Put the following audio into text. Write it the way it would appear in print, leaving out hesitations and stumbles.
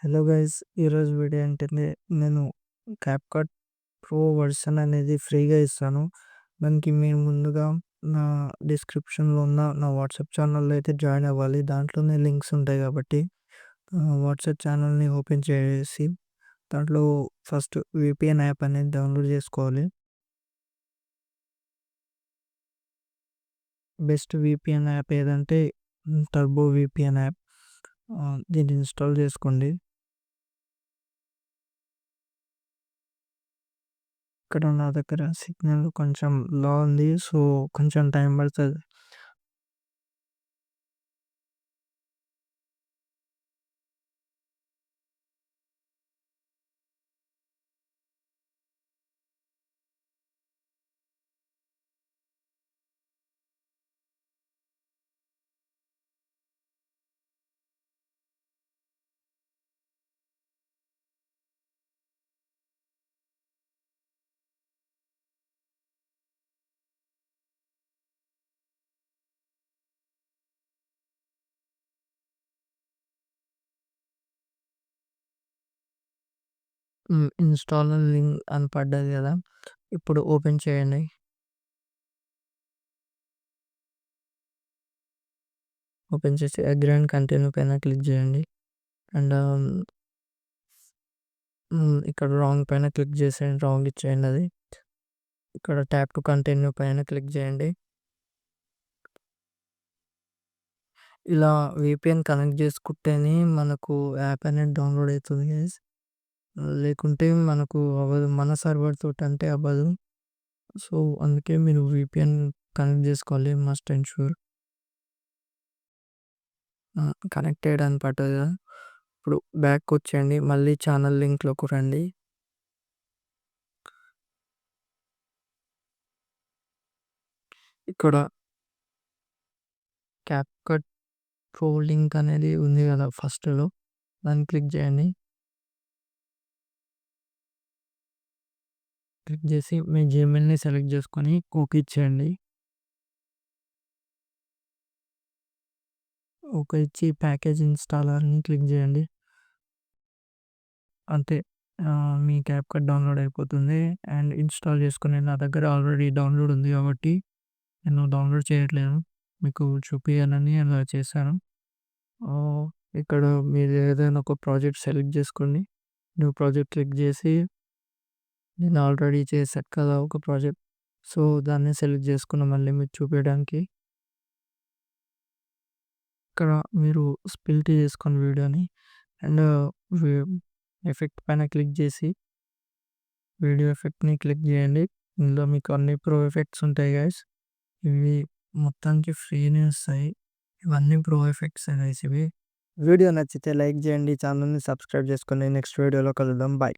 Hello guys, ఈరోజు video ఏంటంటే నేను క్యాప్‌కట్ ప్రో వర్షన్ అనేది ఫ్రీగా ఇస్తాను. దానికి మీరు ముందుగా నా డిస్క్రిప్షన్‌లో ఉన్న నా వాట్సాప్ ఛానల్‌లో అయితే జాయిన్ అవ్వాలి. దాంట్లోనే లింక్స్ ఉంటాయి కాబట్టి వాట్సాప్ ఛానల్‌ని ఓపెన్ చేసి దాంట్లో ఫస్ట్ వీపీఎన్ యాప్ అనేది డౌన్లోడ్ చేసుకోవాలి. బెస్ట్ వీపీఎన్ యాప్ ఏదంటే టర్బో వీపీఎన్ యాప్. దీన్ని ఇన్‌స్టాల్ చేసుకోండి. ఇక్కడ నా దగ్గర సిగ్నల్ కొంచెం లో ఉంది. సో, కొంచెం టైం పడతది. ఇన్‌స్టాల్ లింక్ అని పడ్డది కదా! ఇప్పుడు ఓపెన్ చేయండి. ఓపెన్ చేసి అగ్రీ అండ్ కంటిన్యూ పైన క్లిక్ చేయండి. అండ్ ఇక్కడ రాంగ్ పైన క్లిక్ చేసేయండి. రాంగ్ ఇచ్చేయండి అది. ఇక్కడ ట్యాప్ టు కంటిన్యూ పైన క్లిక్ చేయండి. ఇలా వీపీఎన్ కనెక్ట్ చేసుకుంటేనే మనకు యాప్ అనేది డౌన్లోడ్ అవుతుంది గైస్. లేకుంటే మనకు అవ్వదు. మన సర్వర్ తోటి అంటే అవ్వదు. సో, అందుకే మీరు వీపీఎన్ కనెక్ట్ చేసుకోవాలి. Must and sure. కనెక్టెడ్ అని పడ్డది కదా! ఇప్పుడు బ్యాక్ వచ్చేయండి. మళ్ళీ ఛానల్ లింక్‌లోకి రండి. ఇక్కడ క్యాప్‌కట్ ప్రో లింక్ అనేది ఉంది కదా ఫస్ట్‌లో. దాన్ని క్లిక్ చేయండి. క్లిక్ చేసి మీ జీమెయిల్‌ని సెలెక్ట్ చేసుకొని ఓకే ఇచ్చేయండి. ఓకే ఇచ్చి ప్యాకేజ్ ఇన్‌స్టాలర్‌ని క్లిక్ చేయండి. అంతే. మీ క్యాప్‌కట్ డౌన్లోడ్ అయిపోతుంది. అండ్ ఇన్‌స్టాల్ చేసుకొని నా దగ్గర ఆల్రెడీ డౌన్లోడ్ ఉంది కాబట్టి నేను డౌన్లోడ్ చేయట్లేదు. మీకు చూపియాలని అలా చేశాను. ఇక్కడ మీరు ఏదైనా ఒక ప్రాజెక్ట్ సెలెక్ట్ చేసుకోండి. న్యూ ప్రాజెక్ట్ క్లిక్ చేసి నేను ఆల్రెడీ చేశాను కదా ఒక ప్రాజెక్ట్. సో, దాన్ని సెలెక్ట్ చేసుకున్న మళ్ళీ మీకు చూపియడానికి. ఇక్కడ మీరు స్ప్లిట్ చేసుకోండి వీడియోని. అండ్ వి ఎఫెక్ట్ పైన క్లిక్ చేసి వీడియో ఎఫెక్ట్‌ని క్లిక్ చేయండి. ఇందులో మీకు అన్ని ప్రో ఎఫెక్ట్స్ ఉంటాయి గైస్. ఇవి మొత్తానికి ఫ్రీనే వస్తాయి. ఇవన్నీ ప్రో ఎఫెక్ట్సే గైస్ ఇవి. వీడియో నచ్చితే లైక్ చేయండి. ఛానల్‌ని సబ్స్క్రైబ్ చేసుకోండి. నెక్స్ట్ వీడియోలో కలుద్దాం. బై.